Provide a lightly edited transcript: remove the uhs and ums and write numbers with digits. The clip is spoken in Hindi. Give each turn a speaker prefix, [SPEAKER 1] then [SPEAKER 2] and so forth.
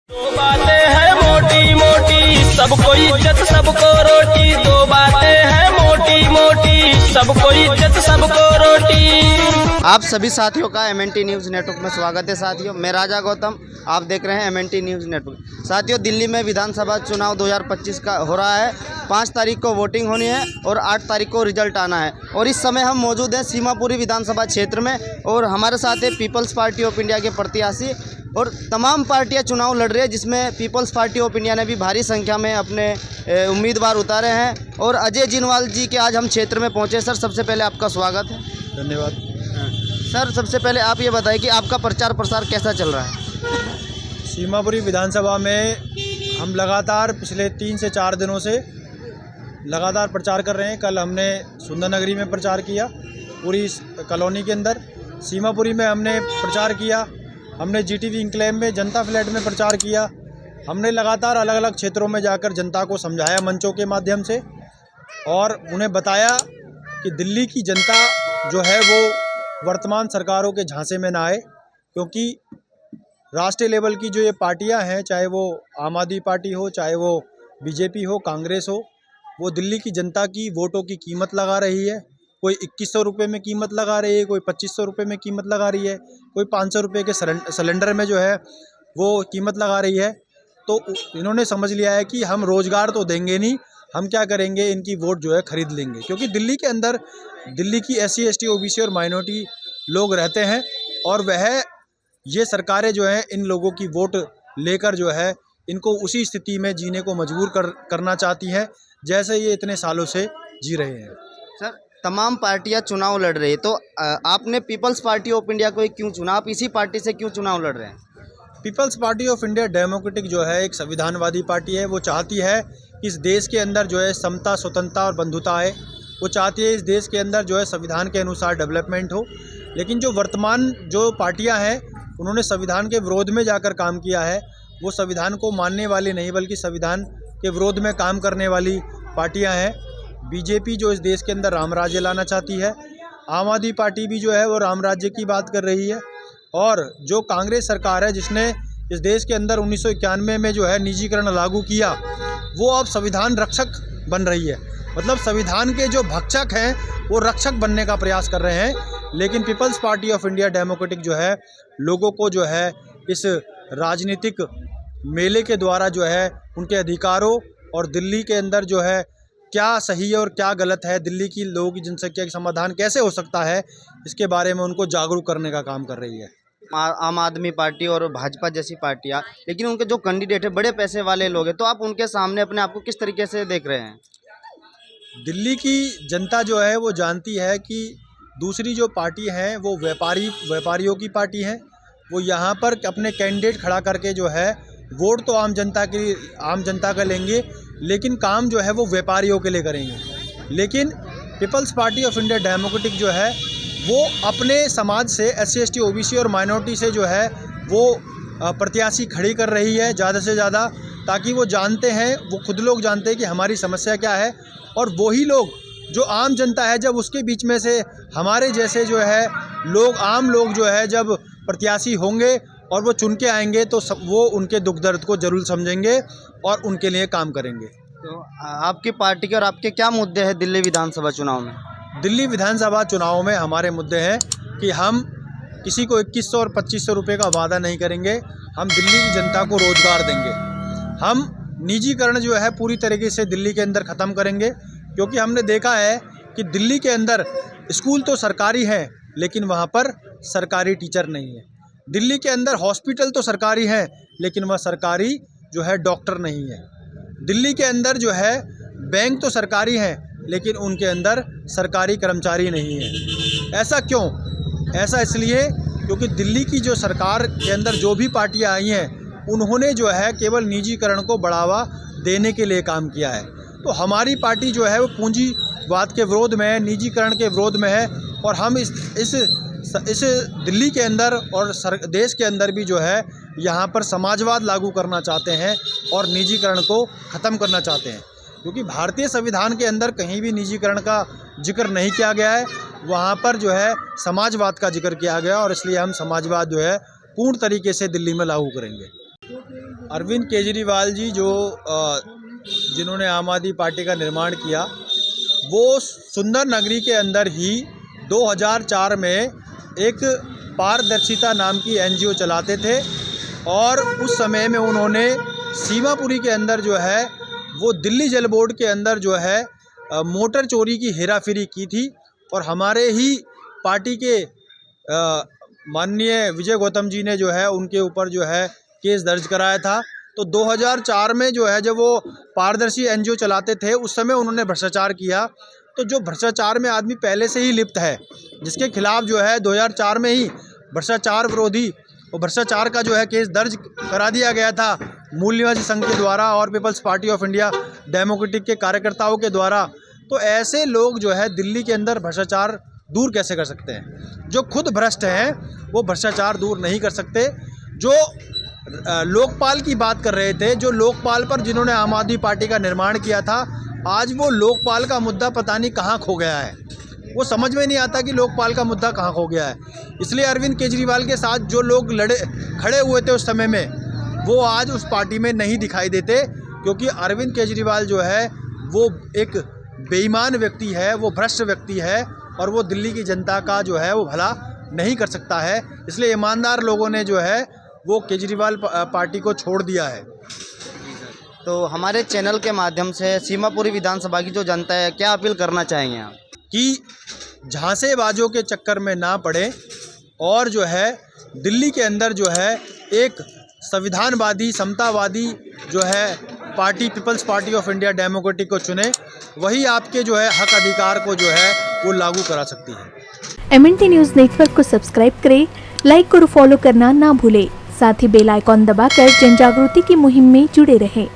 [SPEAKER 1] दो बातें हैं मोटी मोटी, सबको इज्जत सबको रोटी। दो बातें हैं मोटी मोटी, सबको इज्जत सबको रोटी।
[SPEAKER 2] आप सभी साथियों का MNT न्यूज़ नेटवर्क में स्वागत है। साथियों, मैं राजा गौतम, आप देख रहे हैं MNT न्यूज़ नेटवर्क। साथियों, दिल्ली में विधानसभा चुनाव 2025 का हो रहा है। 5 तारीख को वोटिंग होनी है और 8 तारीख को रिजल्ट आना है। और इस समय हम मौजूद हैं सीमापुरी विधानसभा क्षेत्र में और हमारे साथ है पीपल्स पार्टी ऑफ इंडिया के प्रत्याशी और तमाम पार्टियां चुनाव लड़ रही है, जिसमें पीपल्स पार्टी ऑफ इंडिया ने भी भारी संख्या में अपने उम्मीदवार उतारे हैं। और अजय जिनवाल जी के आज हम क्षेत्र में पहुंचे। सर, सबसे पहले आपका स्वागत है।
[SPEAKER 3] धन्यवाद।
[SPEAKER 2] सर, सबसे पहले आप ये बताएं कि आपका प्रचार प्रसार कैसा चल रहा है?
[SPEAKER 3] सीमापुरी विधानसभा में हम लगातार पिछले 3 से 4 दिनों से लगातार प्रचार कर रहे हैं। कल हमने सुंदर नगरी में प्रचार किया, पूरी कॉलोनी के अंदर। सीमापुरी में हमने प्रचार किया, हमने GTV इंक्लेव में जनता फ्लैट में प्रचार किया। हमने लगातार अलग अलग क्षेत्रों में जाकर जनता को समझाया मंचों के माध्यम से और उन्हें बताया कि दिल्ली की जनता जो है वो वर्तमान सरकारों के झांसे में ना आए, क्योंकि राष्ट्रीय लेवल की जो ये पार्टियां हैं, चाहे वो आम आदमी पार्टी हो, चाहे वो BJP हो, कांग्रेस हो, वो दिल्ली की जनता की वोटों की कीमत लगा रही है। कोई 2100 रुपये में कीमत लगा रही है, कोई 2500 रुपये में कीमत लगा रही है, कोई 500 रुपये के सिलेंडर में जो है वो कीमत लगा रही है। तो इन्होंने समझ लिया है कि हम रोज़गार तो देंगे नहीं, हम क्या करेंगे, इनकी वोट जो है खरीद लेंगे। क्योंकि दिल्ली के अंदर दिल्ली की SC ST OBC और माइनॉरिटी लोग रहते हैं और वह ये सरकारें जो हैं इन लोगों की वोट लेकर जो है इनको उसी स्थिति में जीने को मजबूर करना चाहती हैं जैसे ये इतने सालों से जी रहे हैं।
[SPEAKER 2] सर, तमाम पार्टियां चुनाव लड़ रही है, तो आपने पीपल्स पार्टी ऑफ इंडिया को क्यों चुना? आप इसी पार्टी से क्यों चुनाव लड़ रहे हैं?
[SPEAKER 3] People's party of India democratic जो है एक संविधानवादी पार्टी है। वो चाहती है कि इस देश के अंदर जो है समता, स्वतंत्रता और बंधुता आए। वो चाहती है इस देश के अंदर जो है संविधान के अनुसार डेवलपमेंट हो। लेकिन जो वर्तमान जो पार्टियां हैं उन्होंने संविधान के विरोध में जाकर काम किया है। वो संविधान को मानने वाली नहीं बल्कि संविधान के विरोध में काम करने वाली पार्टियां हैं। BJP जो इस देश के अंदर राम राज्य लाना चाहती है, आम आदमी पार्टी भी जो है वो राम राज्य की बात कर रही है। और जो कांग्रेस सरकार है जिसने इस देश के अंदर 1991 में जो है निजीकरण लागू किया, वो अब संविधान रक्षक बन रही है। मतलब संविधान के जो भक्षक हैं वो रक्षक बनने का प्रयास कर रहे हैं। लेकिन people's party of India democratic जो है लोगों को जो है इस राजनीतिक मेले के द्वारा जो है उनके अधिकारों और दिल्ली के अंदर जो है क्या सही है और क्या गलत है, दिल्ली की लोगों की जनसंख्या का समाधान कैसे हो सकता है, इसके बारे में उनको जागरूक करने का काम कर रही है।
[SPEAKER 2] आम आदमी पार्टी और भाजपा जैसी पार्टियां, लेकिन उनके जो कैंडिडेट है बड़े पैसे वाले लोग हैं, तो आप उनके सामने अपने आप को किस तरीके से देख रहे हैं?
[SPEAKER 3] दिल्ली की जनता जो है वो जानती है कि दूसरी जो पार्टी हैं वो व्यापारियों की पार्टी हैं। वो यहाँ पर अपने कैंडिडेट खड़ा करके जो है वोट तो आम जनता का लेंगे, लेकिन काम जो है वो व्यापारियों के लिए करेंगे। लेकिन people's party of India democratic जो है वो अपने समाज से SC ST OBC और माइनॉरिटी से जो है वो प्रत्याशी खड़ी कर रही है ज़्यादा से ज़्यादा, ताकि वो जानते हैं, वो खुद लोग जानते हैं कि हमारी समस्या क्या है। और वही लोग जो आम जनता है, जब उसके बीच में से हमारे जैसे जो है लोग, आम लोग जो है जब प्रत्याशी होंगे और वो चुन के आएंगे तो वो उनके दुख दर्द को ज़रूर समझेंगे और उनके लिए काम करेंगे।
[SPEAKER 2] तो आपकी पार्टी के और आपके क्या मुद्दे हैं दिल्ली विधानसभा चुनाव में?
[SPEAKER 3] दिल्ली विधानसभा चुनाव में हमारे मुद्दे हैं कि हम किसी को 2100 और 2500 रुपये का वादा नहीं करेंगे। हम दिल्ली की जनता को रोज़गार देंगे। हम निजीकरण जो है पूरी तरीके से दिल्ली के अंदर ख़त्म करेंगे, क्योंकि हमने देखा है कि दिल्ली के अंदर स्कूल तो सरकारी हैं लेकिन वहाँ पर सरकारी टीचर नहीं है। दिल्ली के अंदर हॉस्पिटल तो सरकारी हैं लेकिन वह सरकारी जो है डॉक्टर नहीं है। दिल्ली के अंदर जो है बैंक तो सरकारी हैं लेकिन उनके अंदर सरकारी कर्मचारी नहीं है। ऐसा क्यों? ऐसा इसलिए क्योंकि दिल्ली की जो सरकार के अंदर जो भी पार्टियां आई हैं उन्होंने जो है केवल निजीकरण को बढ़ावा देने के लिए काम किया है। तो हमारी पार्टी जो है वो पूंजीवाद के विरोध में है, निजीकरण के विरोध में है। और हम इस दिल्ली के अंदर और देश के अंदर भी जो है यहाँ पर समाजवाद लागू करना चाहते हैं और निजीकरण को ख़त्म करना चाहते हैं। क्योंकि भारतीय संविधान के अंदर कहीं भी निजीकरण का जिक्र नहीं किया गया है, वहाँ पर जो है समाजवाद का जिक्र किया गया और इसलिए हम समाजवाद जो है पूर्ण तरीके से दिल्ली में लागू करेंगे। अरविंद केजरीवाल जी जो जिन्होंने आम आदमी पार्टी का निर्माण किया, वो सुंदर नगरी के अंदर ही 2004 में एक पारदर्शिता नाम की एनजीओ चलाते थे और उस समय में उन्होंने सीमापुरी के अंदर जो है वो दिल्ली जल बोर्ड के अंदर जो है मोटर चोरी की हेराफेरी की थी और हमारे ही पार्टी के माननीय विजय गौतम जी ने जो है उनके ऊपर जो है केस दर्ज कराया था। तो 2004 में जो है जब वो पारदर्शी एनजीओ चलाते थे उस समय उन्होंने भ्रष्टाचार किया। तो जो भ्रष्टाचार में आदमी पहले से ही लिप्त है, जिसके खिलाफ जो है 2004 में ही भ्रष्टाचार विरोधी और भ्रष्टाचार का जो है केस दर्ज करा दिया गया था मूल निवासी संघ के द्वारा और people's party of India democratic के कार्यकर्ताओं के द्वारा। तो ऐसे लोग जो है दिल्ली के अंदर भ्रष्टाचार दूर कैसे कर सकते हैं? जो खुद भ्रष्ट हैं वो भ्रष्टाचार दूर नहीं कर सकते। जो लोकपाल की बात कर रहे थे, जो लोकपाल पर जिन्होंने आम आदमी पार्टी का निर्माण किया था, आज वो लोकपाल का मुद्दा पता नहीं कहाँ खो गया है। वो समझ में नहीं आता कि लोकपाल का मुद्दा कहाँ खो गया है। इसलिए अरविंद केजरीवाल के साथ जो लोग खड़े हुए थे उस समय में, वो आज उस पार्टी में नहीं दिखाई देते, क्योंकि अरविंद केजरीवाल जो है वो एक बेईमान व्यक्ति है, वो भ्रष्ट व्यक्ति है और वो दिल्ली की जनता का जो है वो भला नहीं कर सकता है। इसलिए ईमानदार लोगों ने जो है वो केजरीवाल पार्टी को छोड़ दिया है।
[SPEAKER 2] तो हमारे चैनल के माध्यम से सीमापुरी विधानसभा की जो जनता है, क्या अपील करना चाहेंगे आप?
[SPEAKER 3] कि झांसेबाजों के चक्कर में ना पड़े और जो है दिल्ली के अंदर जो है एक संविधानवादी समतावादी जो है party people's party of India democratic को चुने, वही आपके जो है हक अधिकार को जो है वो लागू करा सकती है।
[SPEAKER 4] MNT न्यूज़ नेटवर्क को सब्सक्राइब करें, लाइक और फॉलो करना ना भूलें। साथ ही बेल आइकॉन दबाकर जन जागृति की मुहिम में जुड़े रहें।